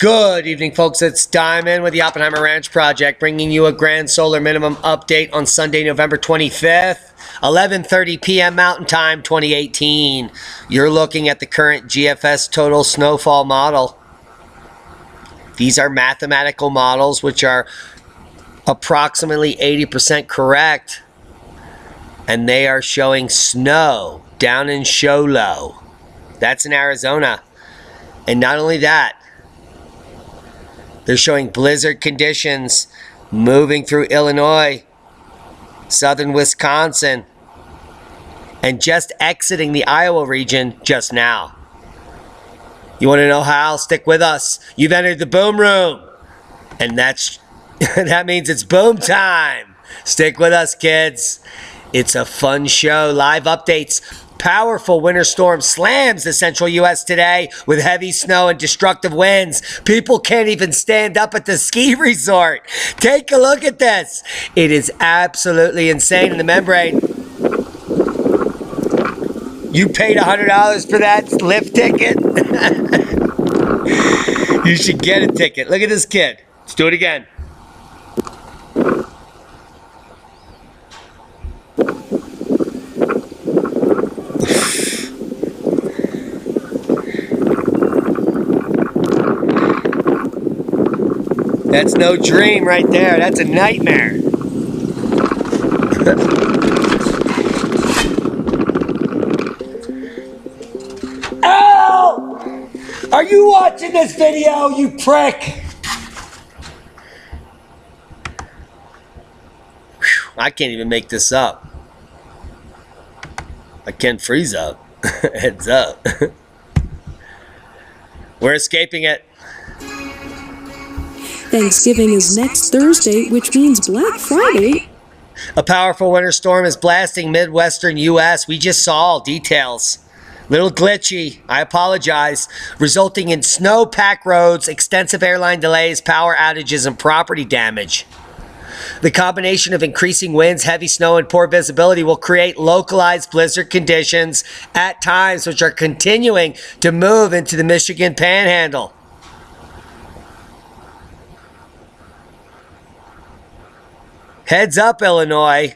Good evening, folks. It's Diamond with the Oppenheimer Ranch Project, bringing you a grand solar minimum update on Sunday, November 25th, 11:30 p.m. Mountain Time, 2018. You're looking at the current GFS total snowfall model. These are mathematical models which are approximately 80% correct, and they are showing snow down in Show Low. That's in Arizona. And not only that, they're showing blizzard conditions moving through Illinois, southern Wisconsin, and just exiting the Iowa region just now. You want to know how? Stick with us. You've entered the boom room, and that means it's boom time. Stick with us, kids. It's a fun show. Live updates. Powerful winter storm slams the central U.S. today with heavy snow and destructive winds. People can't even stand up at the ski resort. Take a look at this. It is absolutely insane in the membrane. You paid $100 for that lift ticket? You should get a ticket. Look at this kid. Let's do it again. That's no dream right there. That's a nightmare. Ow! Are you watching this video, you prick? Whew, I can't even make this up. I can't freeze up. Heads up. We're escaping it. Thanksgiving is next Thursday, which means Black Friday. A powerful winter storm is blasting Midwestern U.S. We just saw details. Little glitchy, I apologize, resulting in snow-packed roads, extensive airline delays, power outages, and property damage. The combination of increasing winds, heavy snow, and poor visibility will create localized blizzard conditions at times, which are continuing to move into the Michigan Panhandle. Heads up, Illinois.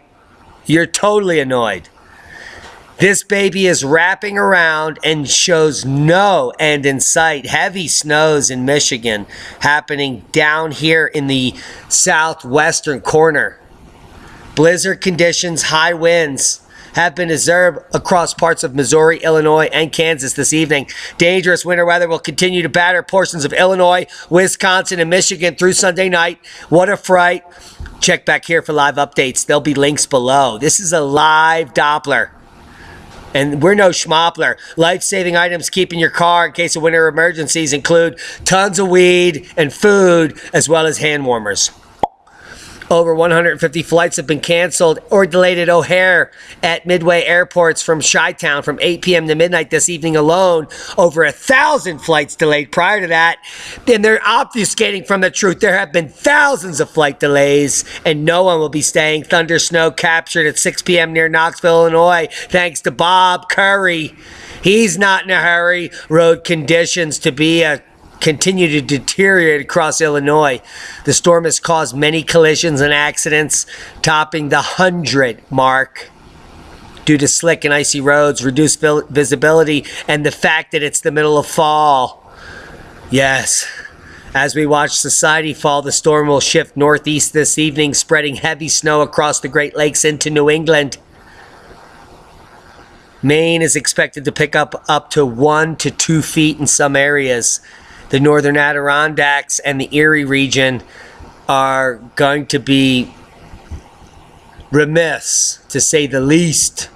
You're totally annoyed. This baby is wrapping around and shows no end in sight. Heavy snows in Michigan happening down here in the southwestern corner. Blizzard conditions, high winds have been observed across parts of Missouri, Illinois, and Kansas this evening. Dangerous winter weather will continue to batter portions of Illinois, Wisconsin, and Michigan through Sunday night. What a fright. Check back here for live updates. There'll be links below. This is a live Doppler. And we're no schmoppler. Life-saving items keep in your car in case of winter emergencies include tons of weed and food, as well as hand warmers. Over 150 flights have been canceled or delayed at O'Hare at Midway airports from Chi-Town from 8 p.m. to midnight this evening alone. Over 1,000 flights delayed prior to that. And they're obfuscating from the truth. There have been thousands of flight delays, and no one will be staying. Thunder snow captured at 6 p.m. near Knoxville, Illinois, thanks to Bob Curry. He's not in a hurry. Road conditions continue to deteriorate across Illinois. The storm has caused many collisions and accidents, topping the 100 mark due to slick and icy roads, reduced visibility, and the fact that it's the middle of fall. Yes, as we watch society fall, the storm will shift northeast this evening, spreading heavy snow across the Great Lakes into New England. Maine is expected to pick up to 1 to 2 feet in some areas. The northern Adirondacks and the Erie region are going to be remiss, to say the least.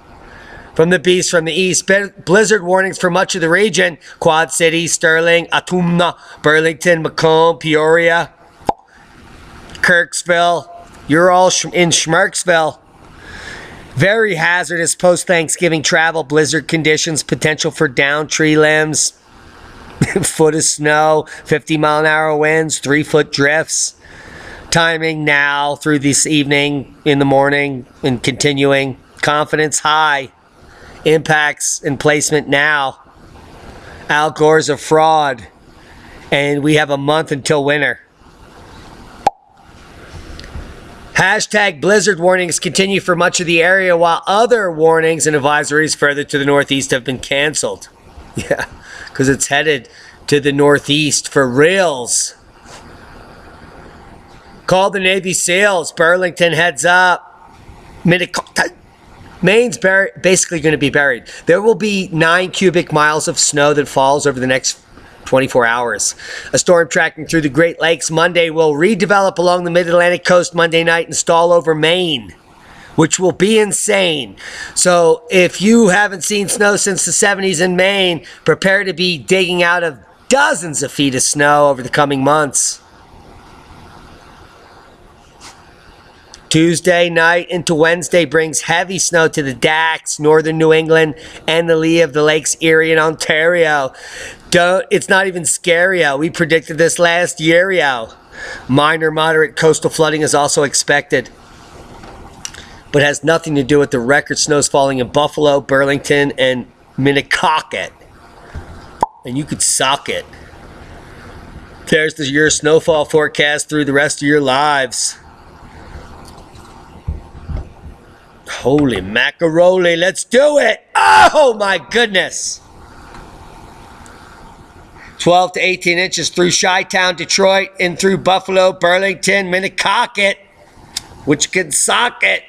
From the beast from the east, blizzard warnings for much of the region. Quad Cities, Sterling, Autumna, Burlington, Macomb, Peoria, Kirksville. You're all in Schmerksville. Very hazardous post-Thanksgiving travel. Blizzard conditions, potential for downed tree limbs. Foot of snow, 50-mile-an-hour winds, 3-foot drifts. Timing now through this evening, in the morning, and continuing. Confidence high. Impacts and placement now. Al Gore's a fraud. And we have a month until winter. Hashtag blizzard warnings continue for much of the area, while other warnings and advisories further to the northeast have been canceled. Yeah, because it's headed to the northeast for reals. Call the Navy SEALs. Burlington, heads up. Maine's basically going to be buried. There will be 9 cubic miles of snow that falls over the next 24 hours. A storm tracking through the Great Lakes Monday will redevelop along the mid-Atlantic coast Monday night and stall over Maine, which will be insane. So if you haven't seen snow since the 70s in Maine, prepare to be digging out of dozens of feet of snow over the coming months. Tuesday night into Wednesday brings heavy snow to the Dax, northern New England, and the lee of the Lakes Erie and Ontario. It's not even scary, yo. We predicted this last year, yo. Minor moderate coastal flooding is also expected, but has nothing to do with the record snows falling in Buffalo, Burlington, and Minnetonka. And you could suck it. There's your snowfall forecast through the rest of your lives. Holy macaroni, let's do it! Oh my goodness! 12 to 18 inches through Chi-Town, Detroit, and through Buffalo, Burlington, Minnetonka, which can sock it.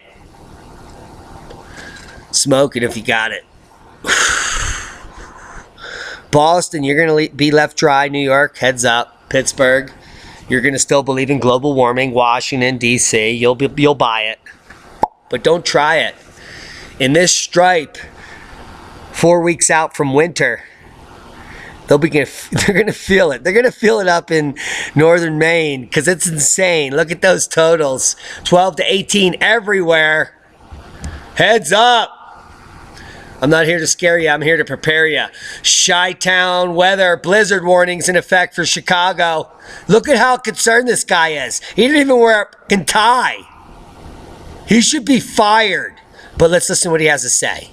Smoke it if you got it. Boston, you're going to be left dry. New York, heads up. Pittsburgh, you're going to still believe in global warming. Washington, D.C., you'll buy it. But don't try it. In this stripe, 4 weeks out from winter, they're going to feel it. They're going to feel it up in northern Maine because it's insane. Look at those totals. 12 to 18 everywhere. Heads up. I'm not here to scare you. I'm here to prepare you. Chi-Town weather, blizzard warnings in effect for Chicago. Look at how concerned this guy is. He didn't even wear a fucking tie. He should be fired. But let's listen to what he has to say.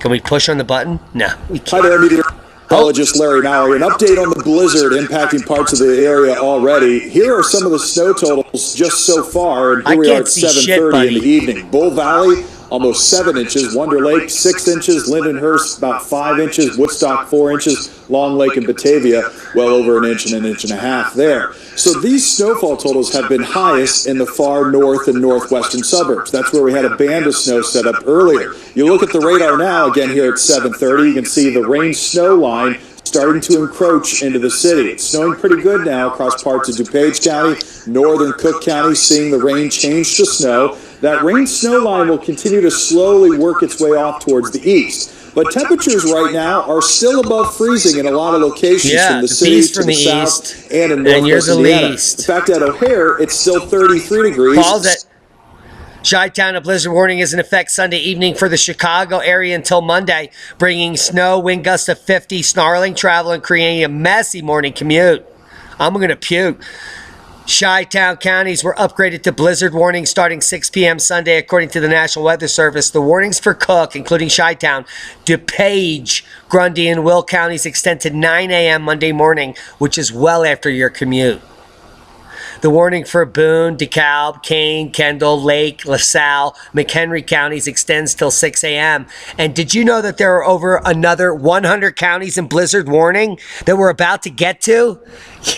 Can we push on the button? No, we can't. Hi there, meteorologist Larry Mallory. An update on the blizzard impacting parts of the area already. Here are some of the snow totals just so far. And here we are at 7:30 in the evening. Bull Valley, almost 7 inches. Wonder Lake, 6 inches. Lindenhurst, about 5 inches. Woodstock, 4 inches. Long Lake and Batavia, well over an inch and a half there. So these snowfall totals have been highest in the far north and northwestern suburbs. That's where we had a band of snow set up earlier. You look at the radar now, again here at 7:30, you can see the rain-snow line starting to encroach into the city. It's snowing pretty good now across parts of DuPage County, northern Cook County, seeing the rain change to snow. That rain-snow line will continue to slowly work its way off towards the east. But temperatures right now are still above freezing in a lot of locations from the city to the south and in northwest Indiana. In fact, at O'Hare, it's still 33 degrees. Chi-Town, a blizzard warning is in effect Sunday evening for the Chicago area until Monday, bringing snow, wind gusts of 50, snarling travel, and creating a messy morning commute. I'm going to puke. Chi-Town counties were upgraded to blizzard warnings starting 6 p.m. Sunday, according to the National Weather Service. The warnings for Cook, including Chi-Town, DuPage, Grundy, and Will counties extend to 9 a.m. Monday morning, which is well after your commute. The warning for Boone, DeKalb, Kane, Kendall, Lake, LaSalle, McHenry counties extends till 6 a.m. And did you know that there are over another 100 counties in blizzard warning that we're about to get to?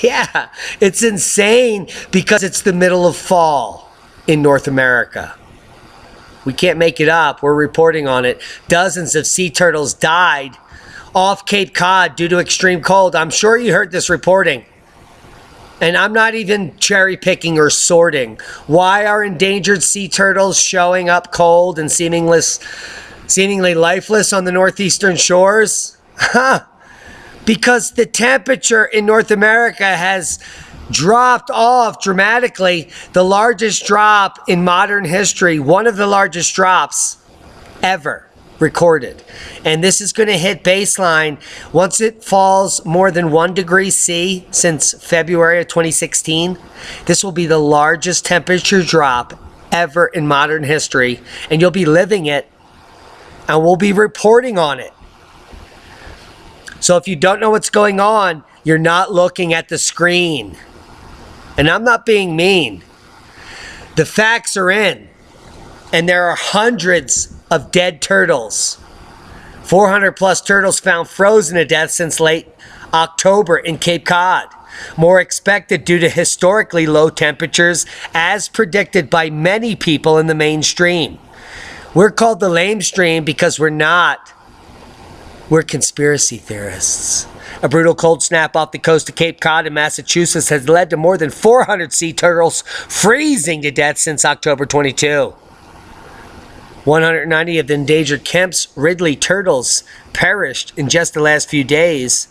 Yeah, it's insane because it's the middle of fall in North America. We can't make it up. We're reporting on it. Dozens of sea turtles died off Cape Cod due to extreme cold. I'm sure you heard this reporting. And I'm not even cherry picking or sorting. Why are endangered sea turtles showing up cold and seemingly lifeless on the northeastern shores? Because the temperature in North America has dropped off dramatically. The largest drop in modern history, one of the largest drops ever recorded. And this is going to hit baseline once it falls more than 1 degree C since February of 2016. This will be the largest temperature drop ever in modern history, and you'll be living it, and we'll be reporting on it. So if you don't know what's going on, You're not looking at the screen. And I'm not being mean. The facts are in. And there are hundreds of dead turtles. 400 plus turtles found frozen to death since late October in Cape Cod. More expected due to historically low temperatures, as predicted by many people in the mainstream. We're called the lamestream because we're not. We're conspiracy theorists. A brutal cold snap off the coast of Cape Cod in Massachusetts has led to more than 400 sea turtles freezing to death since October 22. 190 of the endangered Kemp's Ridley turtles perished in just the last few days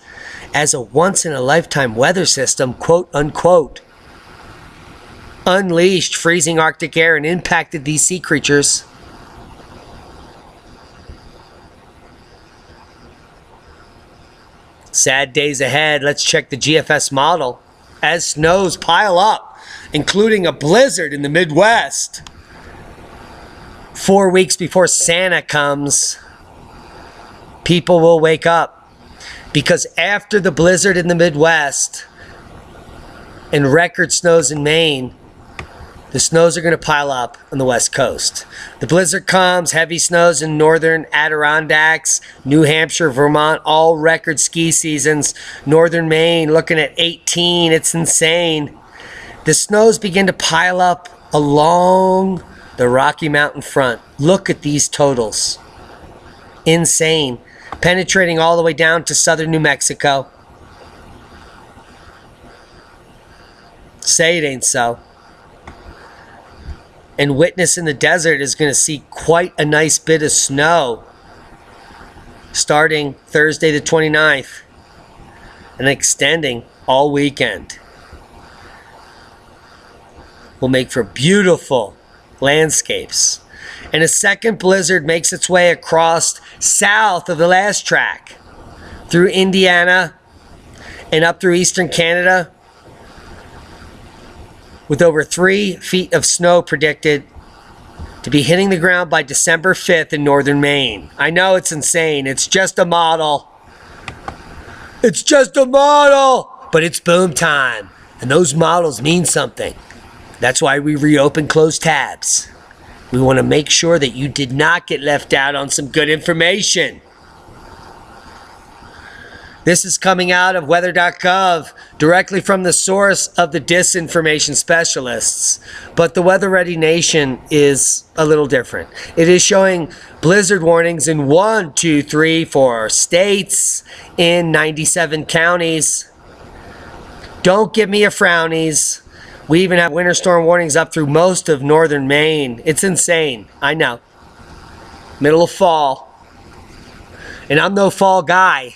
as a once-in-a-lifetime weather system, quote-unquote, unleashed freezing Arctic air and impacted these sea creatures. Sad days ahead. Let's check the GFS model as snows pile up, including a blizzard in the Midwest. 4 weeks before Santa comes, people will wake up, because after the blizzard in the Midwest and record snows in Maine, the snows are going to pile up on the West Coast. The blizzard comes, heavy snows in northern Adirondacks, New Hampshire, Vermont, all record ski seasons. Northern Maine looking at 18. It's insane. The snows begin to pile up along the Rocky Mountain front. Look at these totals. Insane. Penetrating all the way down to southern New Mexico. Say it ain't so. And Witness in the Desert is going to see quite a nice bit of snow starting Thursday the 29th and extending all weekend. Will make for beautiful landscapes. And a second blizzard makes its way across south of the last track through Indiana and up through eastern Canada, with over 3 feet of snow predicted to be hitting the ground by December 5th in northern Maine. I know it's insane. It's just a model. It's just a model. But it's boom time. And those models mean something. That's why we reopen closed tabs. We want to make sure that you did not get left out on some good information. This is coming out of weather.gov, directly from the source of the disinformation specialists. But the Weather Ready Nation is a little different. It is showing blizzard warnings in 1, 2, 3, 4 states, in 97 counties. Don't give me a frownies. We even have winter storm warnings up through most of northern Maine. It's insane. I know. Middle of fall. And I'm no fall guy.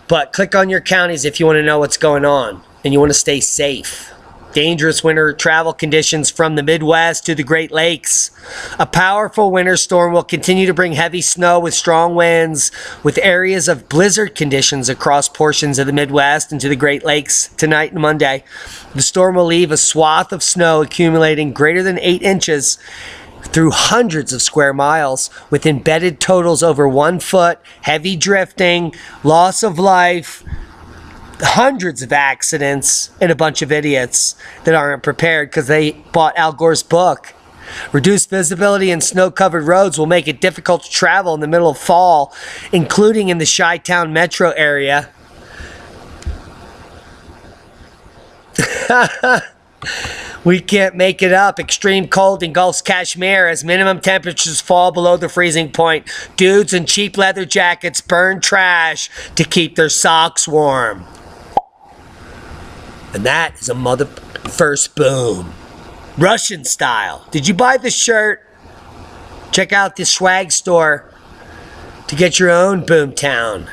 But click on your counties if you want to know what's going on and you want to stay safe. Dangerous winter travel conditions from the Midwest to the Great Lakes. A powerful winter storm will continue to bring heavy snow with strong winds, with areas of blizzard conditions across portions of the Midwest and to the Great Lakes tonight and Monday. The storm will leave a swath of snow accumulating greater than 8 inches through hundreds of square miles, with embedded totals over 1 foot, heavy drifting, loss of life, hundreds of accidents, and a bunch of idiots that aren't prepared because they bought Al Gore's book. Reduced visibility and snow-covered roads will make it difficult to travel in the middle of fall, including in the Chi-Town metro area. We can't make it up. Extreme cold engulfs Kashmir as minimum temperatures fall below the freezing point. Dudes in cheap leather jackets burn trash to keep their socks warm. And that is a mother first boom. Russian style. Did you buy the shirt? Check out the swag store to get your own boomtown.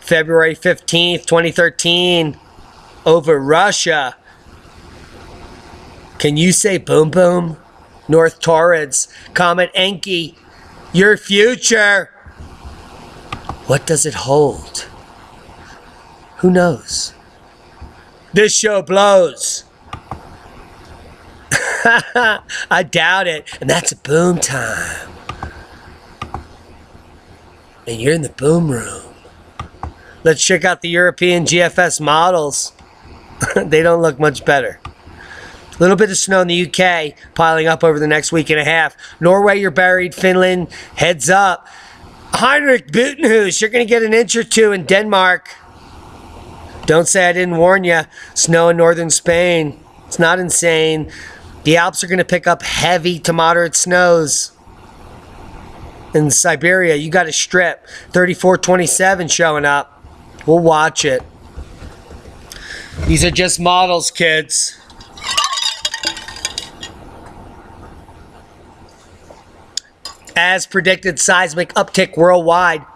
February 15th, 2013. Over Russia. Can you say boom boom? North Torrids. Comet Enki. Your future. What does it hold? Who knows? This show blows. I doubt it. And that's boom time. and you're in the boom room. Let's check out the European GFS models. They don't look much better. A little bit of snow in the UK piling up over the next week and a half. Norway, you're buried. Finland, heads up. Heinrich Butenhuis, you're going to get an inch or two in Denmark. Don't say I didn't warn you. Snow in northern Spain. It's not insane. The Alps are going to pick up heavy to moderate snows. In Siberia, you got a strip. 3427 showing up. We'll watch it. These are just models, kids. As predicted, seismic uptick worldwide.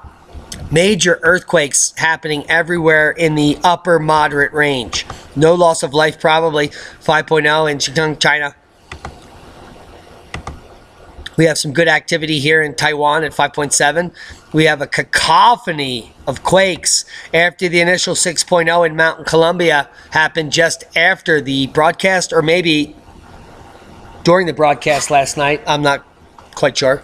Major earthquakes happening everywhere in the upper moderate range. No loss of life probably. 5.0 in Xinjiang, China. We have some good activity here in Taiwan at 5.7. We have a cacophony of quakes after the initial 6.0 in Mountain Columbia happened just after the broadcast, or maybe during the broadcast last night. I'm not quite sure.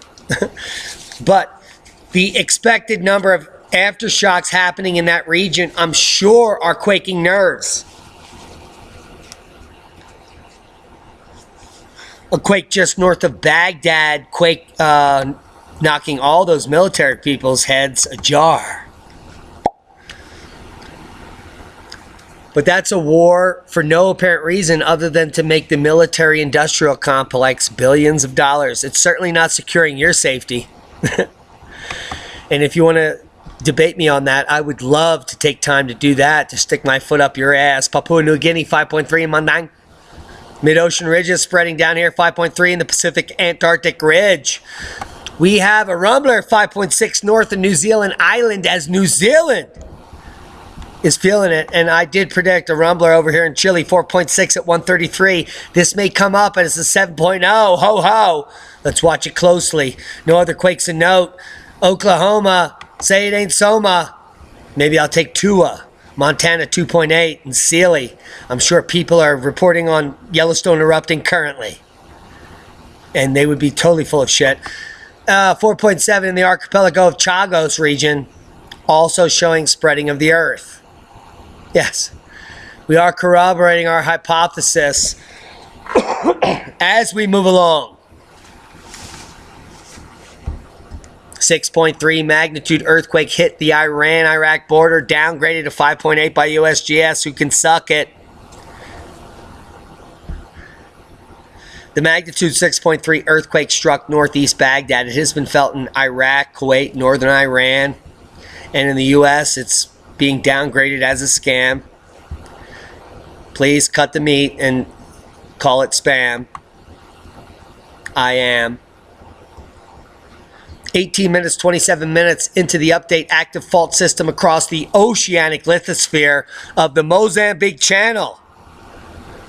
But the expected number of aftershocks happening in that region, I'm sure, are quaking nerves. A quake just north of Baghdad, knocking all those military people's heads ajar. But that's a war for no apparent reason other than to make the military-industrial complex billions of dollars. It's certainly not securing your safety. And if you want to debate me on that, I would love to take time to do that, to stick my foot up your ass. Papua New Guinea, 5.3 in Mandang. Mid-ocean ridges spreading down here, 5.3 in the Pacific Antarctic Ridge. We have a rumbler, 5.6 north of New Zealand Island, as New Zealand is feeling it. And I did predict a rumbler over here in Chile, 4.6 at 133. This may come up as a 7.0. Ho, ho. Let's watch it closely. No other quakes of note. Oklahoma, say it ain't Soma. Maybe I'll take Tua. Montana, 2.8 in Sealy. I'm sure people are reporting on Yellowstone erupting currently. And they would be totally full of shit. 4.7 in the archipelago of Chagos region. Also showing spreading of the earth. Yes. We are corroborating our hypothesis as we move along. 6.3 magnitude earthquake hit the Iran-Iraq border, downgraded to 5.8 by USGS, who can suck it. The magnitude 6.3 earthquake struck northeast Baghdad. It has been felt in Iraq, Kuwait, northern Iran, and in the U.S. it's being downgraded as a scam. Please cut the meat and call it spam. I am. 18 minutes, 27 minutes into the update. Active fault system across the oceanic lithosphere of the Mozambique Channel.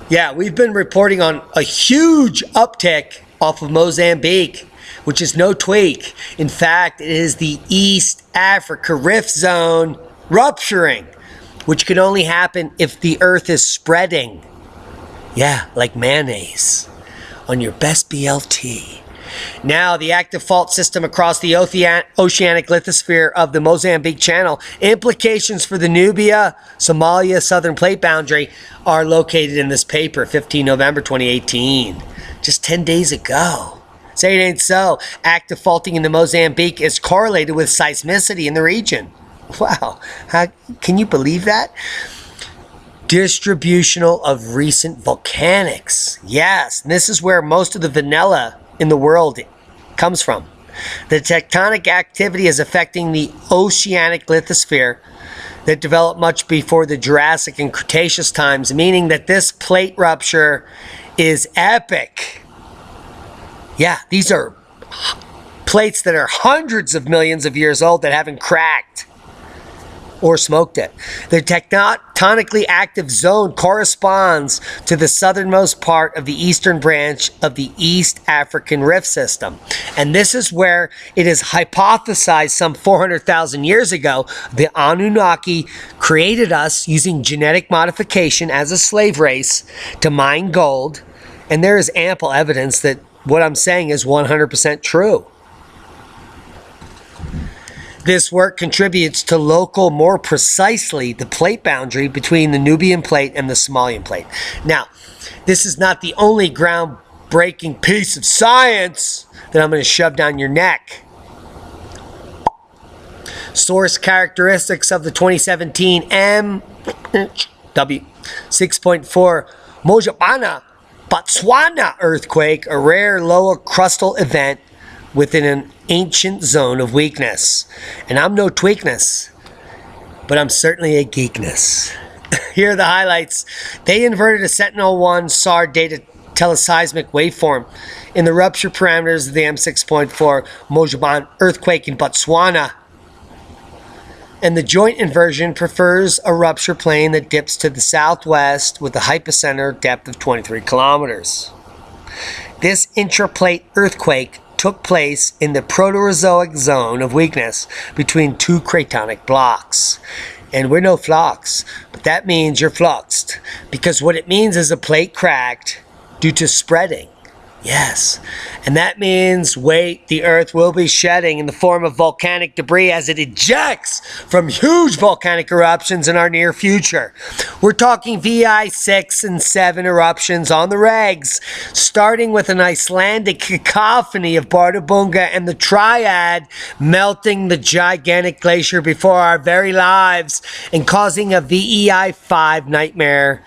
Yeah, we've been reporting on a huge uptick off of Mozambique, which is no tweak. In fact, it is the East Africa Rift Zone rupturing, which can only happen if the Earth is spreading. Yeah, like mayonnaise on your best BLT. Now, the active fault system across the oceanic lithosphere of the Mozambique Channel. Implications for the Nubia, Somalia, Southern Plate boundary are located in this paper, 15 November 2018. Just 10 days ago. Say it ain't so. Active faulting in the Mozambique is correlated with seismicity in the region. Wow. Can you believe that? Distributional of recent volcanics. Yes, and this is where most of the vanilla in the world comes from. The tectonic activity is affecting the oceanic lithosphere that developed much before the Jurassic and Cretaceous times, meaning that this plate rupture is epic. Yeah, these are plates that are hundreds of millions of years old that haven't cracked or smoked it. The tectonically active zone corresponds to the southernmost part of the eastern branch of the East African Rift System. And this is where it is hypothesized some 400,000 years ago, the Anunnaki created us using genetic modification as a slave race to mine gold. And there is ample evidence that what I'm saying is 100% true. This work contributes to local, more precisely, the plate boundary between the Nubian plate and the Somalian plate. Now, this is not the only groundbreaking piece of science that I'm going to shove down your neck. Source characteristics of the 2017 MW 6.4 Mojapana, Botswana earthquake, a rare lower crustal event within an ancient zone of weakness. And I'm no tweakness, but I'm certainly a geekness. Here are the highlights. They inverted a Sentinel-1 SAR data teleseismic waveform in the rupture parameters of the M6.4 Mojapana earthquake in Botswana. And the joint inversion prefers a rupture plane that dips to the southwest with a hypocenter depth of 23 kilometers. This intraplate earthquake took place in the Proterozoic zone of weakness between two cratonic blocks. And we're no flocks, but that means you're fluxed, because what it means is a plate cracked due to spreading. Yes, and that means weight the Earth will be shedding in the form of volcanic debris as it ejects from huge volcanic eruptions in our near future. We're talking VI 6 and 7 eruptions on the regs, starting with an Icelandic cacophony of Bardabunga and the Triad melting the gigantic glacier before our very lives and causing a VEI 5 nightmare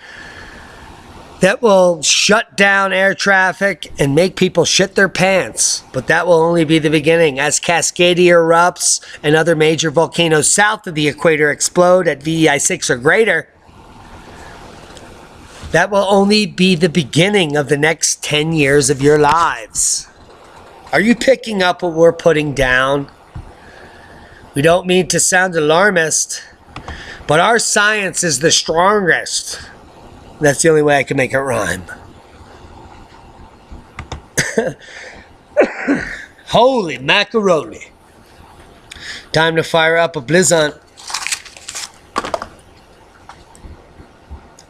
that will shut down air traffic and make people shit their pants. But that will only be the beginning. As Cascadia erupts and other major volcanoes south of the equator explode at VEI 6 or greater, that will only be the beginning of the next 10 years of your lives. Are you picking up what we're putting down? We don't mean to sound alarmist, but our science is the strongest. That's the only way I can make it rhyme. Holy macaroni. Time to fire up a blizzard.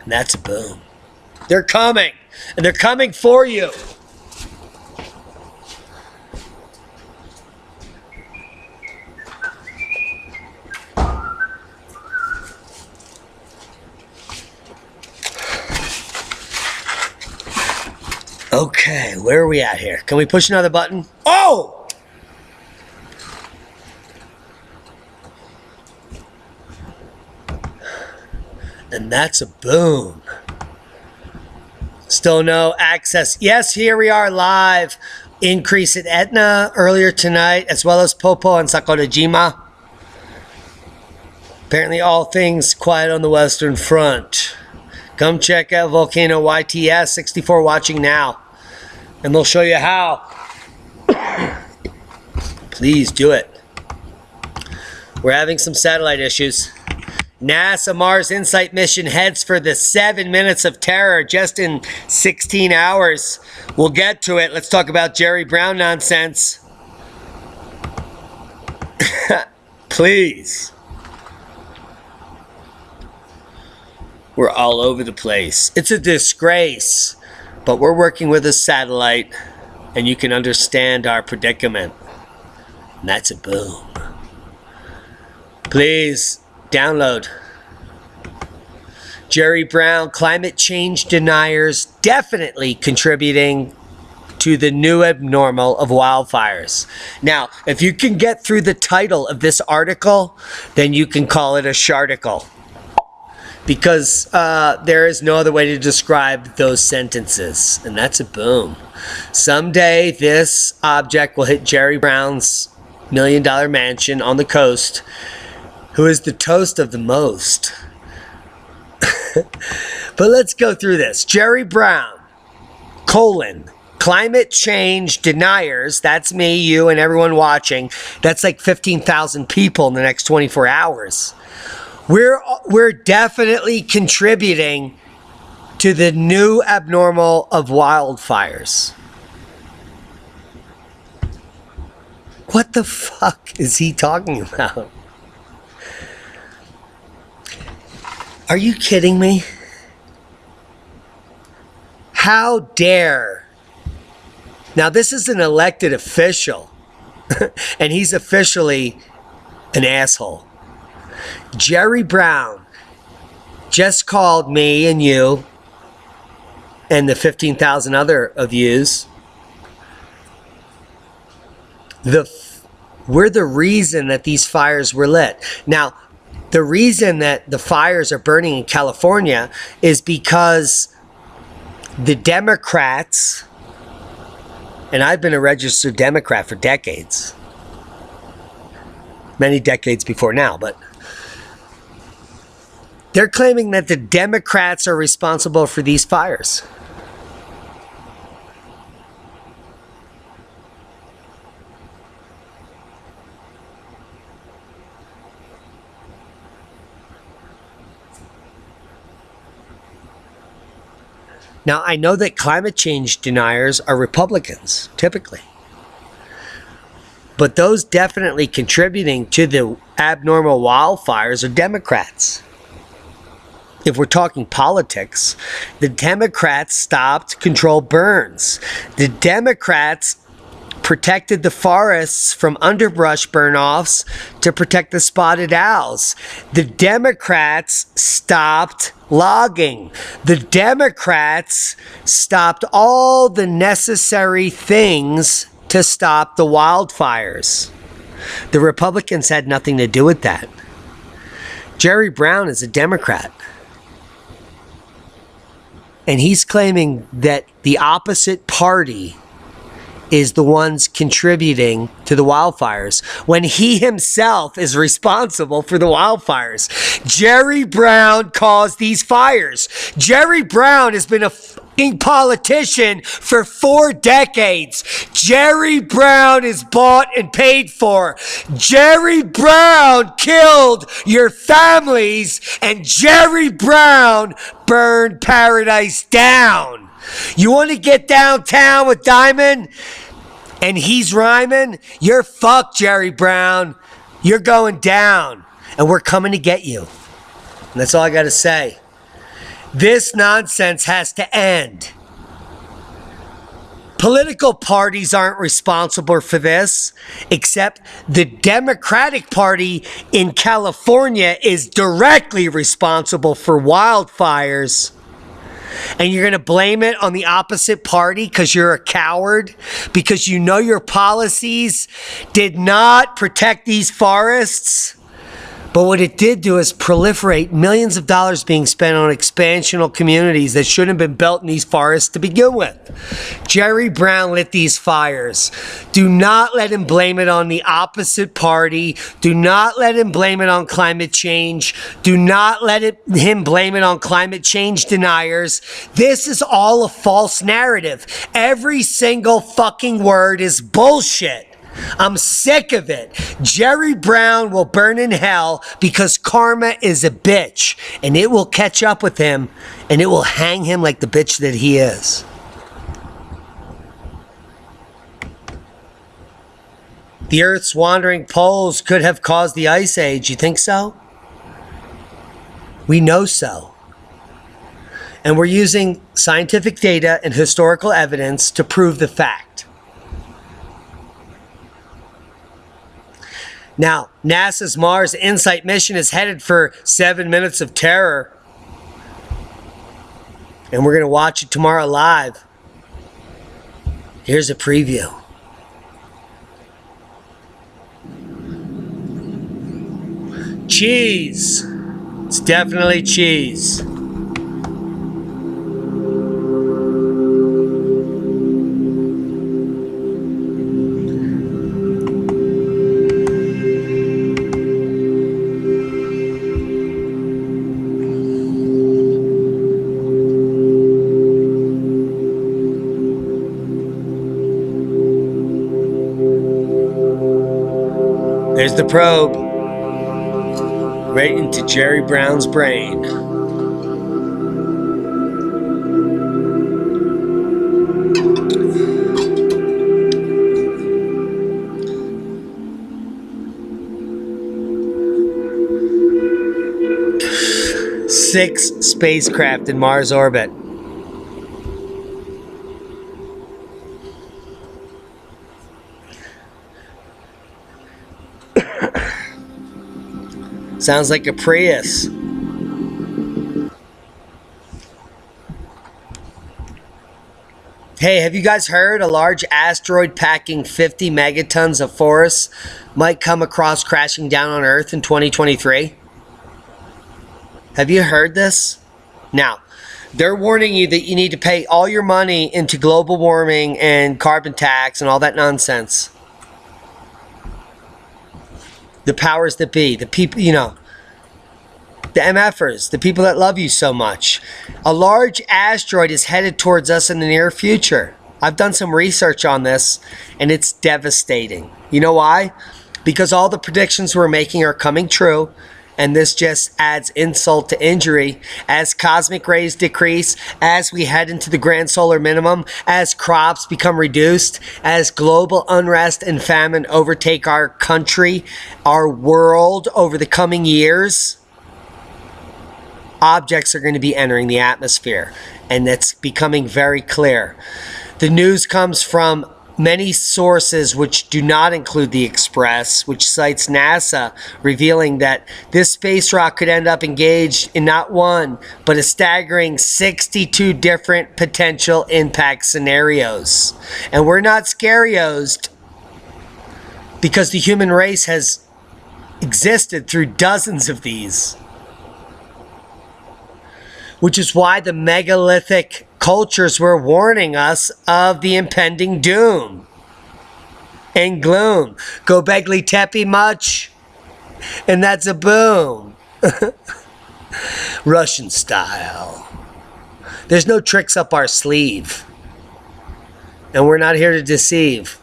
And that's a boom. They're coming. And they're coming for you. Okay, where are we at here? Can we push another button? Oh! And that's a boom. Still no access. Yes, here we are live. Increase at Etna earlier tonight, as well as Popo and Sakurajima. Apparently all things quiet on the Western Front. Come check out Volcano YTS 64 watching now. And they'll show you how. Please do it. We're having some satellite issues. NASA Mars Insight mission heads for the 7 minutes of terror just in 16 hours. We'll get to it. Let's talk about Jerry Brown nonsense. Please. We're all over the place. It's a disgrace. But we're working with a satellite, and you can understand our predicament. And that's a boom. Please download. Jerry Brown, climate change deniers definitely contributing to the new abnormal of wildfires. Now, if you can get through the title of this article, then you can call it a sharticle. Because there is no other way to describe those sentences. And that's a boom. Someday this object will hit Jerry Brown's $1 million mansion on the coast, who is the toast of the most. But let's go through this. Jerry Brown, climate change deniers. That's me, you, and everyone watching. That's like 15,000 people in the next 24 hours. We're definitely contributing to the new abnormal of wildfires. What the fuck is he talking about? Are you kidding me? How dare? Now this is an elected official, and he's officially an asshole. Jerry Brown just called me and you and the 15,000 other of yous. We're the reason that these fires were lit. Now, the reason that the fires are burning in California is because the Democrats, and I've been a registered Democrat for decades, many decades before now, but they're claiming that the Democrats are responsible for these fires. Now, I know that climate change deniers are Republicans, typically. But those definitely contributing to the abnormal wildfires are Democrats. If we're talking politics, the Democrats stopped controlled burns. The Democrats protected the forests from underbrush burn-offs to protect the spotted owls. The Democrats stopped logging. The Democrats stopped all the necessary things to stop the wildfires. The Republicans had nothing to do with that. Jerry Brown is a Democrat. And he's claiming that the opposite party is the ones contributing to the wildfires when he himself is responsible for the wildfires. Jerry Brown caused these fires. Jerry Brown has been a fucking politician for 4 decades. Jerry Brown is bought and paid for. Jerry Brown killed your families, and Jerry Brown burned paradise down. You want to get downtown with Diamond and he's rhyming? You're fucked, Jerry Brown. You're going down and we're coming to get you. And that's all I got to say. This nonsense has to end. Political parties aren't responsible for this, except the Democratic Party in California is directly responsible for wildfires. And you're going to blame it on the opposite party because you're a coward, because you know your policies did not protect these forests. But what it did do is proliferate millions of dollars being spent on expansional communities that shouldn't have been built in these forests to begin with. Jerry Brown lit these fires. Do not let him blame it on the opposite party. Do not let him blame it on climate change. Do not let him blame it on climate change deniers. This is all a false narrative. Every single fucking word is bullshit. I'm sick of it. Jerry Brown will burn in hell because karma is a bitch, and it will catch up with him, and it will hang him like the bitch that he is. The Earth's wandering poles could have caused the Ice Age. You think so? We know so. And we're using scientific data and historical evidence to prove the fact. Now, NASA's Mars InSight mission is headed for 7 minutes of terror. And we're going to watch it tomorrow live. Here's a preview. Cheese. It's definitely cheese. There's the probe, right into Jerry Brown's brain. Six spacecraft in Mars orbit. Sounds like a Prius. Hey, have you guys heard a large asteroid packing 50 megatons of force might come across crashing down on Earth in 2023? Have you heard this? Now, they're warning you that you need to pay all your money into global warming and carbon tax and all that nonsense. The powers that be, the people, you know, the MFers, the people that love you so much. A large asteroid is headed towards us in the near future. I've done some research on this, and it's devastating. You know why? Because all the predictions we're making are coming true, and this just adds insult to injury. As cosmic rays decrease, as we head into the grand solar minimum, as crops become reduced, as global unrest and famine overtake our country, our world over the coming years, objects are going to be entering the atmosphere, and that's becoming very clear. The news comes from many sources which do not include the Express, which cites NASA, revealing that this space rock could end up engaged in not one, but a staggering 62 different potential impact scenarios. And we're not scariosed, because the human race has existed through dozens of these. Which is why the megalithic cultures were warning us of the impending doom and gloom. Gobekli Tepe much? And that's a boom. Russian style. There's no tricks up our sleeve. And we're not here to deceive.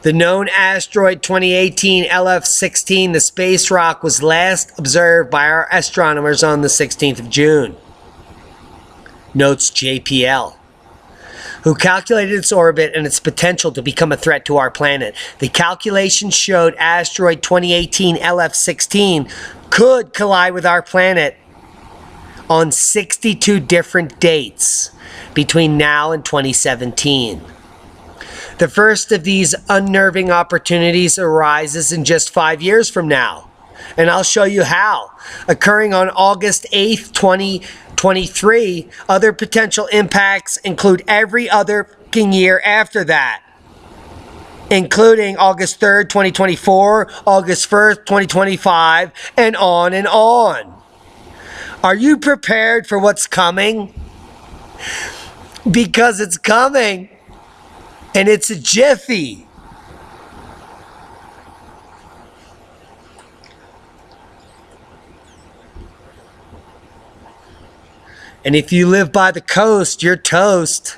The known asteroid 2018 LF-16, the space rock, was last observed by our astronomers on the 16th of June. Notes JPL, who calculated its orbit and its potential to become a threat to our planet. The calculations showed asteroid 2018 LF-16 could collide with our planet on 62 different dates between now and 2017. The first of these unnerving opportunities arises in just 5 years from now. And I'll show you how. Occurring on August 8th, 2023, other potential impacts include every other year after that, including August 3rd, 2024, August 1st, 2025, and on and on. Are you prepared for what's coming? Because it's coming. And it's a jiffy. And if you live by the coast, you're toast.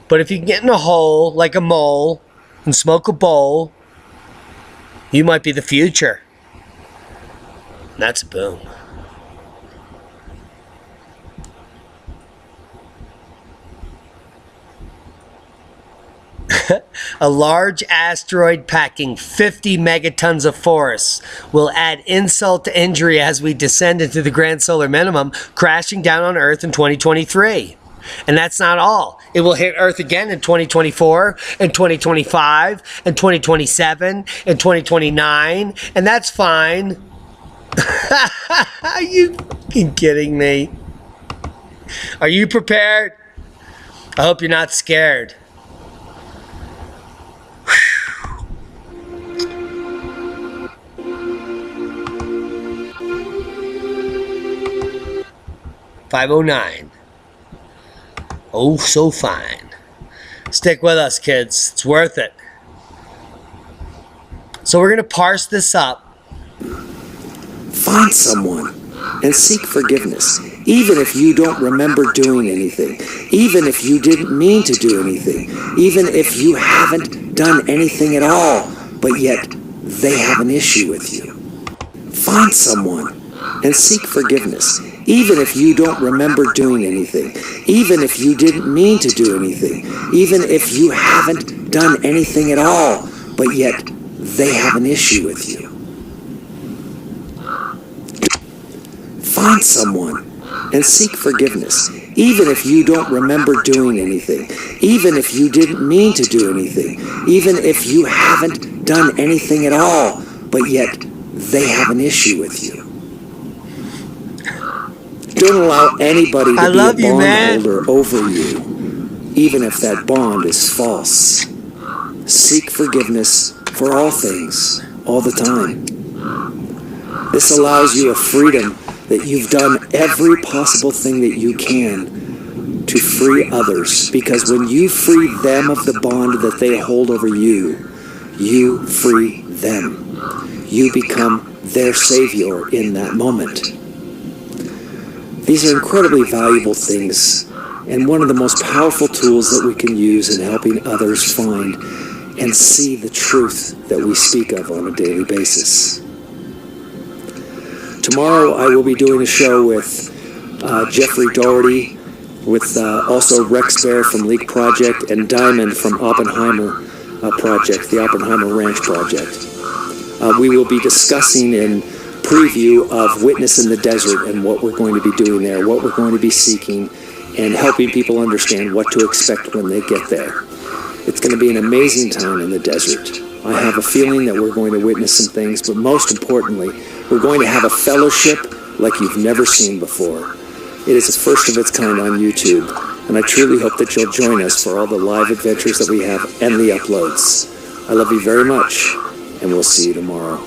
But if you get in a hole like a mole and smoke a bowl, you might be the future. And that's a boom. A large asteroid packing 50 megatons of force will add insult to injury as we descend into the grand solar minimum, crashing down on Earth in 2023. And that's not all. It will hit Earth again in 2024, and 2025, and 2027, and 2029, and that's fine. Are you fucking kidding me? Are you prepared? I hope you're not scared. 509. Oh, so fine. Stick with us, kids. It's worth it. So we're going to parse this up. Find someone and seek forgiveness, even if you don't remember doing anything, even if you didn't mean to do anything, even if you haven't done anything at all, but yet they have an issue with you. Find someone and seek forgiveness, even if you don't remember doing anything, even if you didn't mean to do anything, even if you haven't done anything at all, but yet they have an issue with you. Find someone and seek forgiveness, even if you don't remember doing anything, even if you didn't mean to do anything, even if you haven't done anything at all, but yet they have an issue with you. Don't allow anybody to be a bondholder over you, even if that bond is false. Seek forgiveness for all things, all the time. This allows you a freedom that you've done every possible thing that you can to free others, because when you free them of the bond that they hold over you, you free them. You become their savior in that moment. These are incredibly valuable things, and one of the most powerful tools that we can use in helping others find and see the truth that we speak of on a daily basis. Tomorrow I will be doing a show with Jeffrey Doherty, with also Rex Bear from Leak Project, and Diamond from Oppenheimer Project, the Oppenheimer Ranch Project. We will be discussing in preview of Witness in the Desert and what we're going to be doing there, what we're going to be seeking, and helping people understand what to expect when they get there. It's going to be an amazing time in the desert. I have a feeling that we're going to witness some things, but most importantly, we're going to have a fellowship like you've never seen before. It is the first of its kind on YouTube, and I truly hope that you'll join us for all the live adventures that we have and the uploads. I love you very much, and we'll see you tomorrow.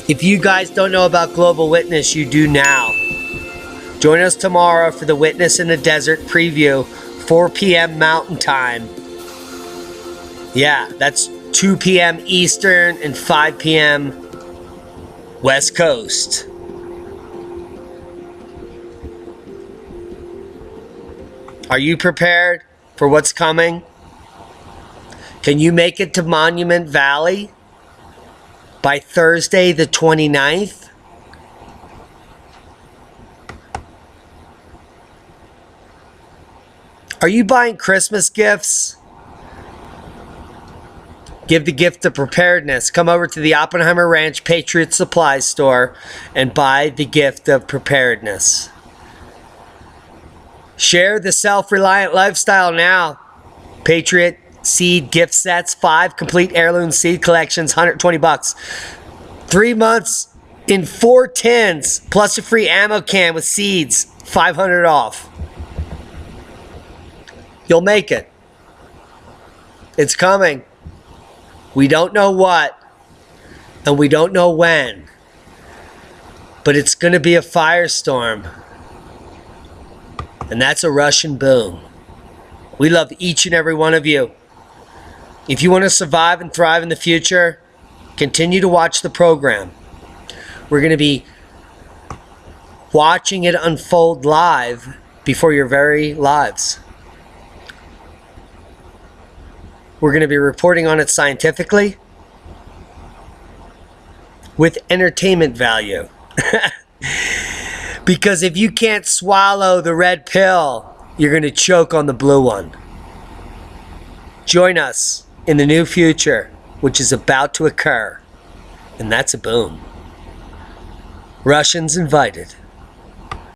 If you guys don't know about Global Witness, you do now. Join us tomorrow for the Witness in the Desert preview, 4 p.m. Mountain Time. Yeah, that's 2 p.m. Eastern and 5 p.m. West Coast. Are you prepared for what's coming? Can you make it to Monument Valley by Thursday the 29th? Are you buying Christmas gifts? Give the gift of preparedness. Come over to the Oppenheimer Ranch Patriot Supply store and buy the gift of preparedness. Share the self-reliant lifestyle now. Patriot seed gift sets, 5 complete heirloom seed collections, $120. 3 months in 4 tins, plus a free ammo can with seeds, $500 off. You'll make it. It's coming. We don't know what, and we don't know when, but it's going to be a firestorm, and that's a Russian boom. We love each and every one of you. If you want to survive and thrive in the future, continue to watch the program. We're going to be watching it unfold live before your very lives. We're going to be reporting on it scientifically with entertainment value. Because if you can't swallow the red pill, you're going to choke on the blue one. Join us in the new future, which is about to occur. And that's a boom. Russians invited.